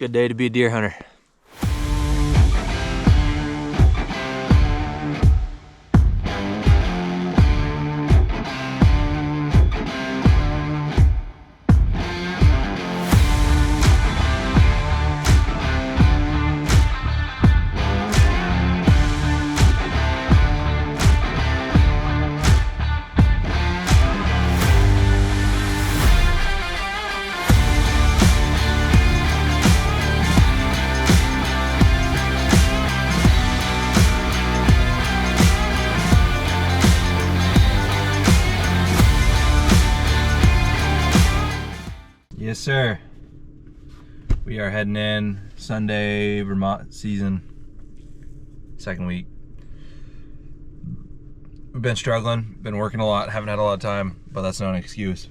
Good day to be a deer hunter. Yes, sir. We are heading in Sunday, Vermont season, second week. We've been struggling, been working a lot, haven't had a lot of time, but that's not an excuse.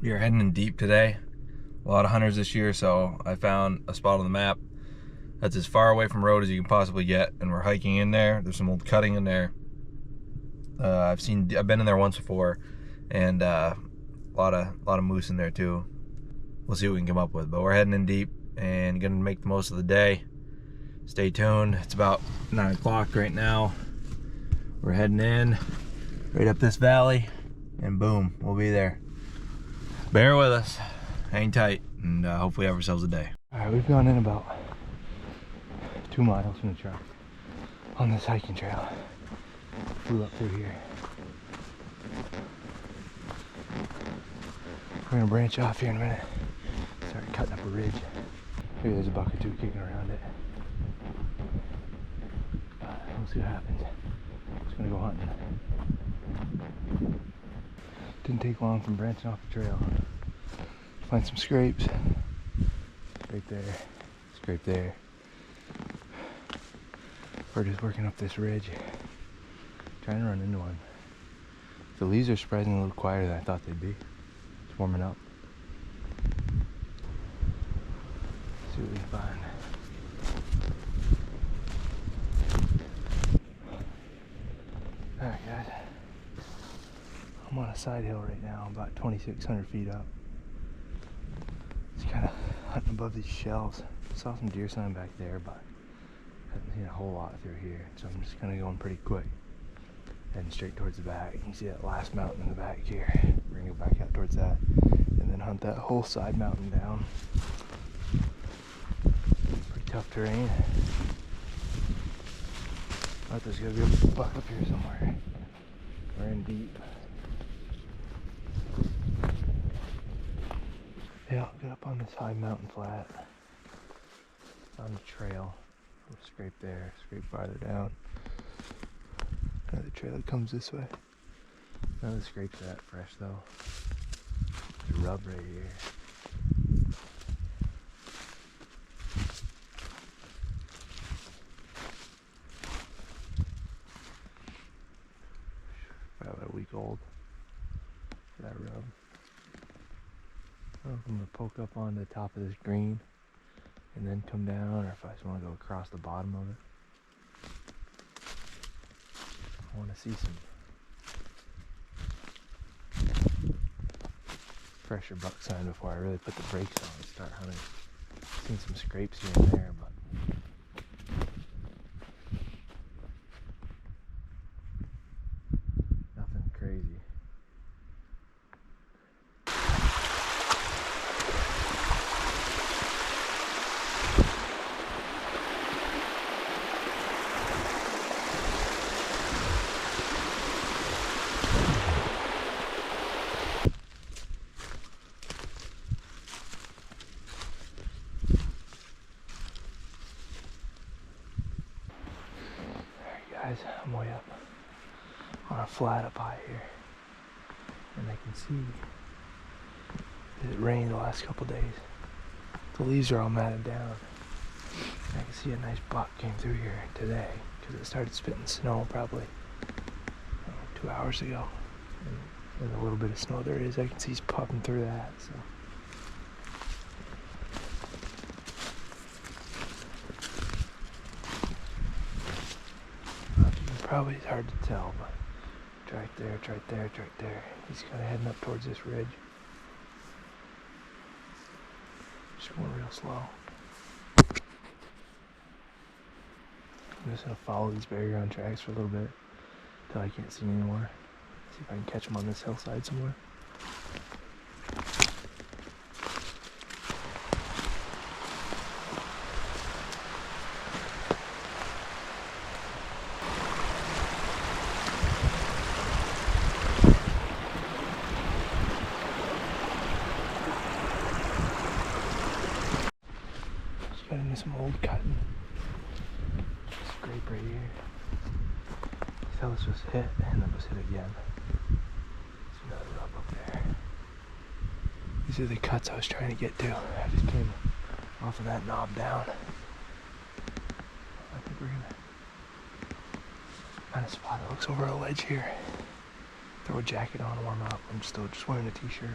We are heading in deep today. A lot of hunters this year, so I found a spot on the map that's as far away from road as you can possibly get, and we're hiking in there. There's some old cutting in there. I've been in there once before, and a lot of moose in there too. We'll see what we can come up with, but we're heading in deep and gonna make the most of the day. Stay tuned. It's about 9 o'clock right now. We're heading in right up this valley, and boom, we'll be there. Bear with us, hang tight, and hopefully have ourselves a day. All right, we've gone in about 2 miles from the truck on this hiking trail. Flew up through here. We're gonna branch off here in a minute. Start cutting up a ridge. Maybe there's a buck or two kicking around it. We'll see what happens. Just gonna go hunting. Didn't take long from branching off the trail. Find some scrapes. Scrape there. Scrape there. We're just working up this ridge. Trying to run into one. The leaves are surprisingly a little quieter than I thought they'd be. It's warming up. See what we can find. Alright guys, I'm on a side hill right now, about 2,600 feet up. Just kind of hunting above these shelves. Saw some deer sign back there, but haven't seen a whole lot through here, so I'm just kind of going pretty quick. Heading straight towards the back. You can see that last mountain in the back here. We're gonna go back out towards that, and then hunt that whole side mountain down. Pretty tough terrain. Thought there's gonna be a buck up here somewhere. We're in deep. Yeah, I'll get up on this high mountain flat. On the trail. We'll scrape there, scrape farther down. Another trail that comes this way. None of the scrapes are that fresh though. There's a rub right here. About a week old for that rub. I don't know if I'm gonna poke up on the top of this green and then come down, or if I just want to go across the bottom of it. I want to see some fresher buck sign before I really put the brakes on and start hunting. Seen some scrapes here and there, but nothing crazy. Guys, I'm way up on a flat up high here, and I can see that it rained the last couple days. The leaves are all matted down. And I can see a nice buck came through here today because it started spitting snow probably 2 hours ago, and the little bit of snow there is, I can see he's popping through that. So probably it's hard to tell, but it's right there, it's right there, it's right there. He's kind of heading up towards this ridge. Just going real slow. I'm just gonna follow these barrier tracks for a little bit until I can't see anymore. See if I can catch them on this hillside somewhere. Just got into some old cotton. Scrape right here. See how this was hit and then was hit again. There's another rub up there. These are the cuts I was trying to get to. I just came off of that knob down. I think we're gonna find a spot that looks over a ledge here. Throw a jacket on, warm up. I'm still just wearing a t-shirt.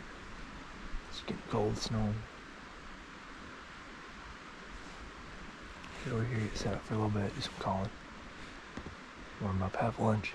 It's getting cold, snowing. Get over here, get set up for a little bit, do some calling. Warm up, have lunch.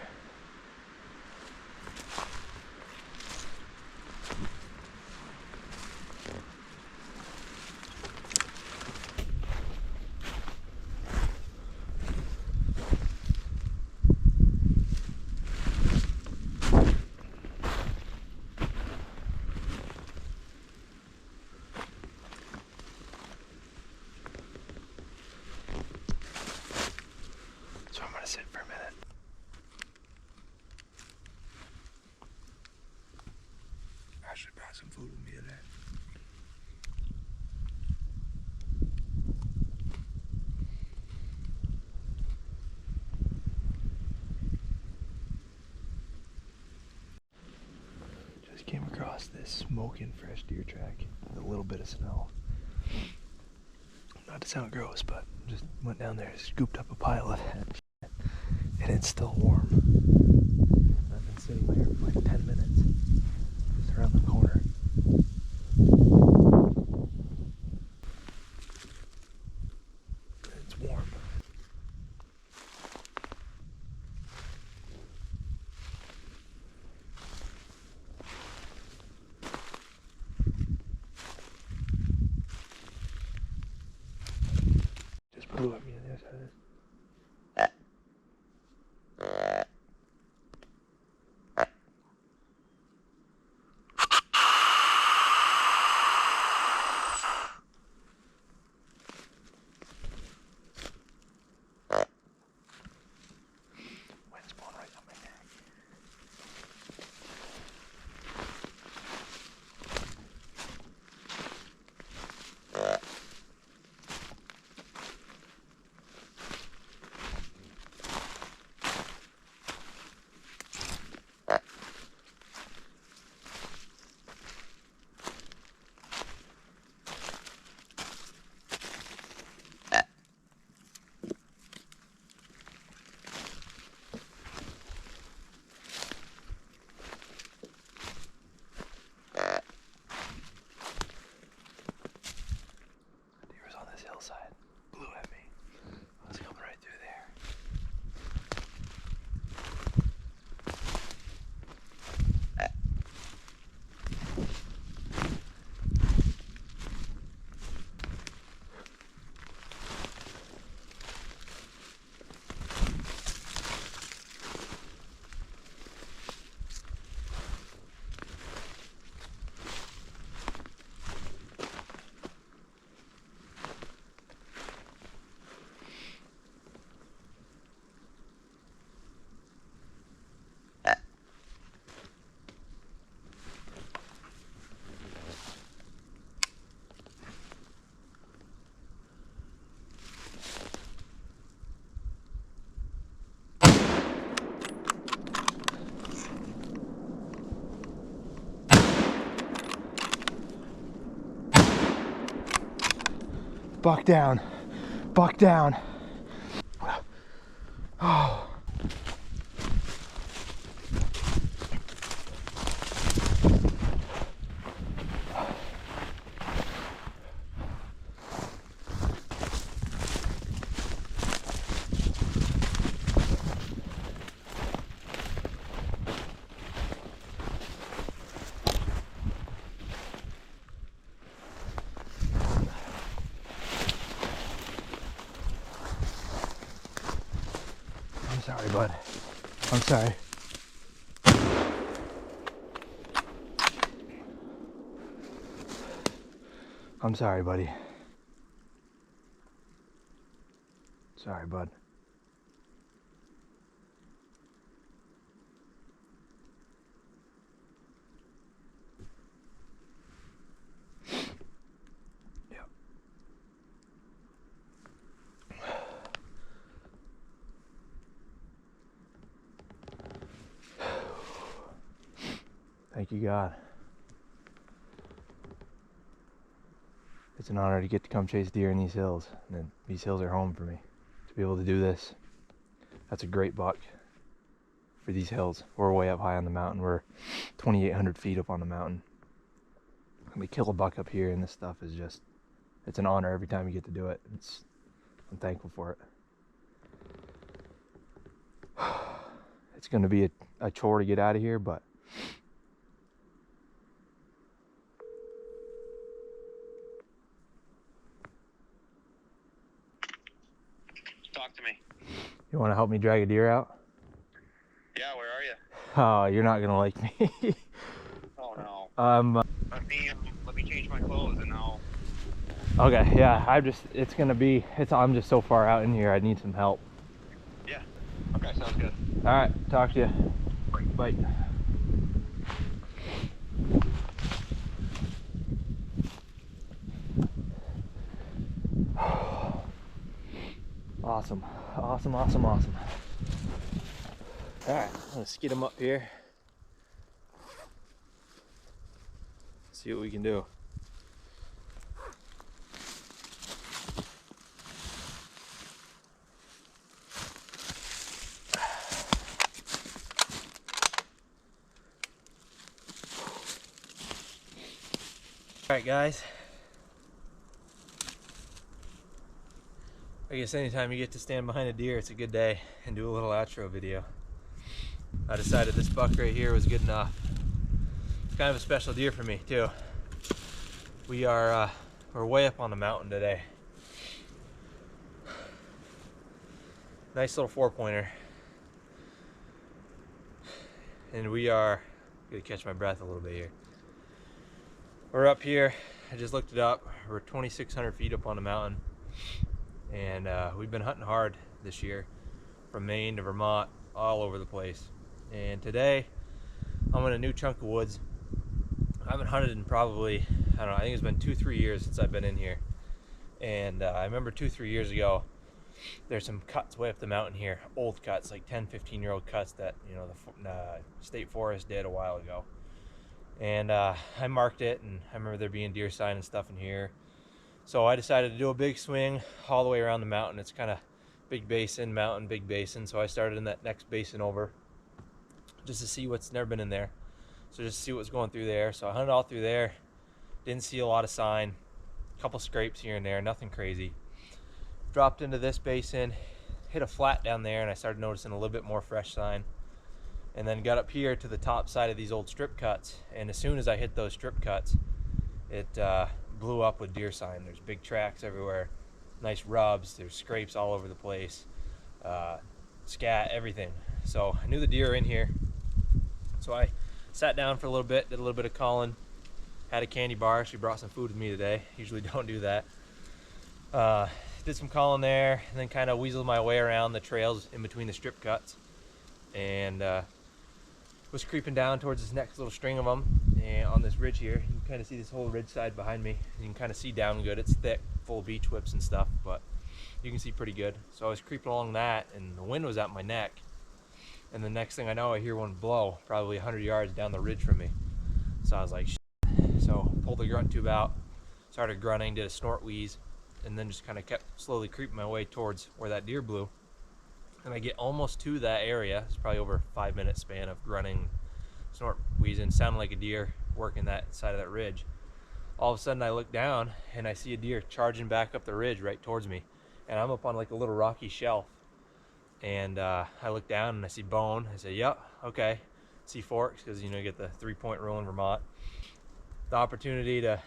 So I'm gonna sit for a minute. I should brought some food with me today. Just came across this smoking fresh deer track with a little bit of snow. Not to sound gross, but just went down there, scooped up a pile of it, and it's still warm. I've been sitting there for like 10 minutes, just around the corner. It's warm. Just blew at me on the other side of this. Wind's blowing right on my neck. Deer was on this hillside, blew at me. I was coming right through there. Buck down. Buck down. Oh. bud. I'm sorry. I'm sorry, buddy. Sorry, bud. Yep. Thank you, God. It's an honor to get to come chase deer in these hills. And these hills are home for me. To be able to do this, that's a great buck for these hills. We're way up high on the mountain. We're 2,800 feet up on the mountain. And we kill a buck up here, and this stuff is just, it's an honor every time you get to do it. I'm thankful for it. It's going to be a chore to get out of here, but talk to me. you want to help me drag a deer out? Yeah, where are you? Oh, you're not going to like me. Oh no. Um, Let me change my clothes and I'll. Okay, yeah, I'm just so far out in here, I need some help. Yeah. Okay, sounds good. All right, talk to you. Bye. Awesome, awesome, awesome, awesome. All right, let's get him up here. See what we can do. All right, guys. I guess anytime you get to stand behind a deer, it's a good day, and do a little outro video. I decided this buck right here was good enough. It's kind of a special deer for me too. We're way up on the mountain today. Nice little 4-pointer. And we are gonna catch my breath a little bit here. We're up here, I just looked it up. We're 2,600 feet up on the mountain. And we've been hunting hard this year, from Maine to Vermont, all over the place. And today, I'm in a new chunk of woods. I haven't hunted in probably, I don't know, I think it's been 2-3 years since I've been in here. And I remember 2-3 years ago, there's some cuts way up the mountain here, old cuts, like 10-15-year-old cuts that, you know, the state forest did a while ago. And I marked it, and I remember there being deer sign and stuff in here. So I decided to do a big swing all the way around the mountain. It's kind of big basin, mountain, big basin. So I started in that next basin over just to see what's never been in there. So just to see what's going through there. So I hunted all through there. Didn't see a lot of sign. A couple scrapes here and there, nothing crazy. Dropped into this basin, hit a flat down there, and I started noticing a little bit more fresh sign. And then got up here to the top side of these old strip cuts. And as soon as I hit those strip cuts, it blew up with deer sign. There's big tracks everywhere, nice rubs, there's scrapes all over the place, scat, everything. So I knew the deer were in here. So I sat down for a little bit, did a little bit of calling, had a candy bar. She brought some food with me today. Usually don't do that. Did some calling there, and then kind of weaseled my way around the trails in between the strip cuts, and was creeping down towards this next little string of them. And on this ridge here, you can kind of see this whole ridge side behind me. You can kind of see down good. It's thick, full of beech whips and stuff, but you can see pretty good. So I was creeping along that, and the wind was at my neck. And the next thing I know, I hear one blow, probably 100 yards down the ridge from me. So I was like, shit. So pulled the grunt tube out, started grunting, did a snort wheeze, and then just kind of kept slowly creeping my way towards where that deer blew. And I get almost to that area. It's probably over a 5-minute span of grunting, snort wheezing, sounding like a deer working that side of that ridge. All of a sudden I look down and I see a deer charging back up the ridge right towards me. And I'm up on like a little rocky shelf. And I look down and I see bone. I say, yep, okay. See forks, because you know you get the 3-point rule in Vermont. The opportunity to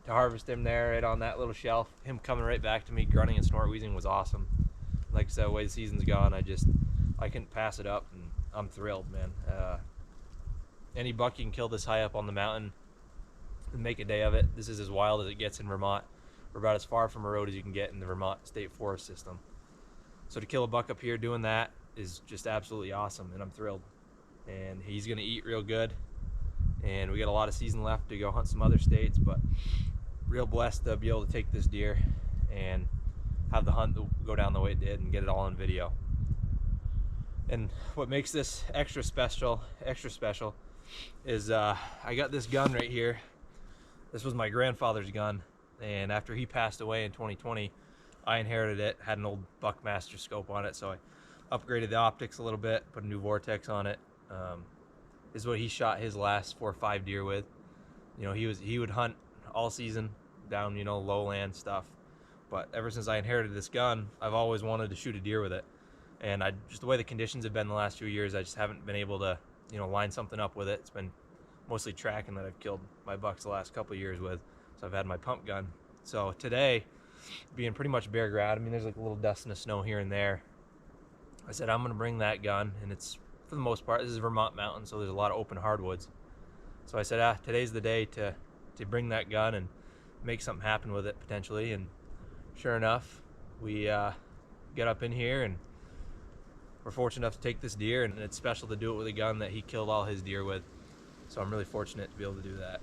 harvest him there right on that little shelf, him coming right back to me grunting and snort wheezing was awesome. Like I said, the way the season's gone, I I couldn't pass it up, and I'm thrilled, man. Any buck you can kill this high up on the mountain and make a day of it. This is as wild as it gets in Vermont. We're about as far from a road as you can get in the Vermont State Forest System. So to kill a buck up here doing that is just absolutely awesome, and I'm thrilled. And he's gonna eat real good, and we got a lot of season left to go hunt some other states, but real blessed to be able to take this deer and have the hunt go down the way it did and get it all on video. And what makes this extra special is I got this gun right here. This was my grandfather's gun, and after he passed away in 2020, I inherited it. Had an old Buckmaster scope on it, so I upgraded the optics a little bit, put a new vortex on it. This is what he shot his last 4 or 5 deer with. You know, he would hunt all season down, you know, lowland stuff. But ever since I inherited this gun, I've always wanted to shoot a deer with it. And just the way the conditions have been the last few years, I just haven't been able to, you know, line something up with it. It's been mostly tracking that I've killed my bucks the last couple of years with. So I've had my pump gun. So today, being pretty much bare ground, I mean, there's like a little dusting of snow here and there. I said, I'm gonna bring that gun, and it's, for the most part, this is Vermont mountain, so there's a lot of open hardwoods. So I said, today's the day to bring that gun and make something happen with it potentially. And sure enough, we get up in here, and we're fortunate enough to take this deer, and it's special to do it with a gun that he killed all his deer with. So I'm really fortunate to be able to do that.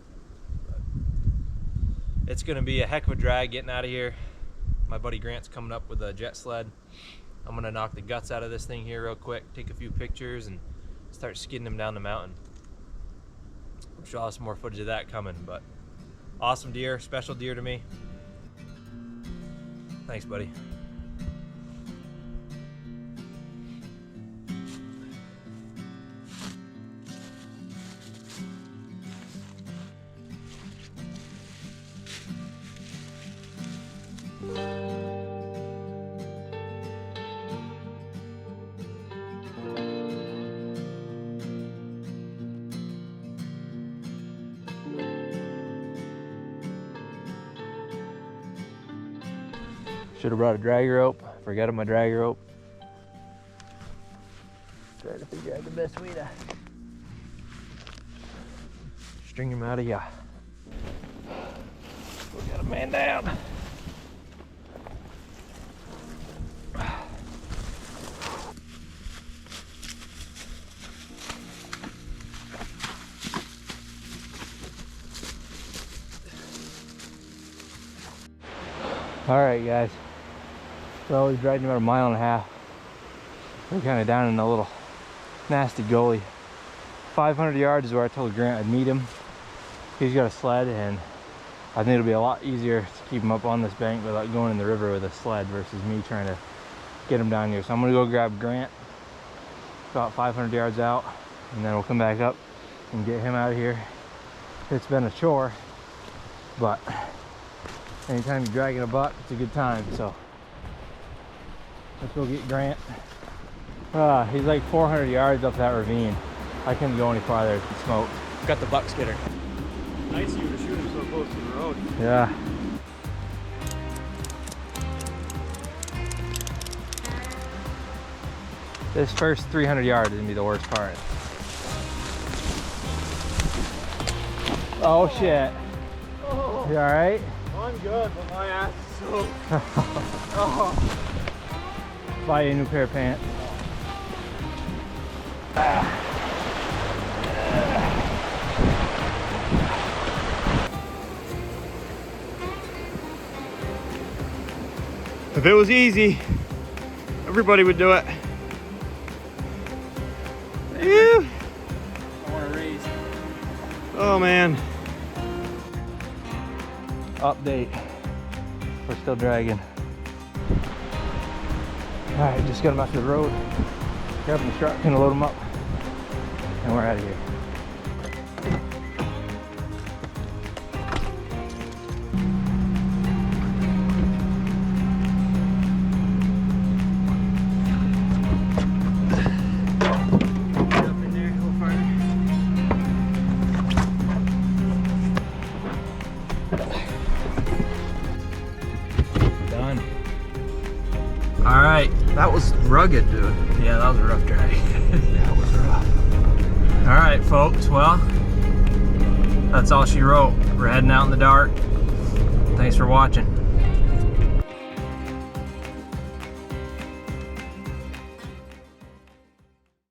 But it's gonna be a heck of a drag getting out of here. My buddy Grant's coming up with a jet sled. I'm gonna knock the guts out of this thing here real quick, take a few pictures, and start skidding him down the mountain. I'm sure I'll have some more footage of that coming, but awesome deer, special deer to me. Thanks, buddy. Should have brought a drag rope. Forgot my drag rope. Trying to figure out the best way to string him out of here. We got a man down. All right, guys. So he's riding about 1.5 miles. We're kind of down in a little nasty gully. 500 yards is where I told Grant I'd meet him. He's got a sled, and I think it'll be a lot easier to keep him up on this bank without going in the river with a sled versus me trying to get him down here. So I'm gonna go grab Grant about 500 yards out, and then we'll come back up and get him out of here. It's been a chore, but anytime you're dragging a buck, it's a good time. So let's go get Grant. He's like 400 yards up that ravine. I couldn't go any farther, it's smoked. Got the buck skidder. Nice of you to shoot him so close to the road. Yeah. This first 300 yards is gonna be the worst part. Oh shit. Oh, You alright? I'm good, but my ass is soaked. Oh. Buy you a new pair of pants. If it was easy, everybody would do it. Ew. I want to raise. Oh man. Update. We're still dragging. Alright, just got them out to the road. Grabbing the truck, gonna load them up. And we're out of here. All right. right. That was rugged, dude. Yeah, that was a rough drag. That was rough. All right, folks. Well, that's all she wrote. We're heading out in the dark. Thanks for watching.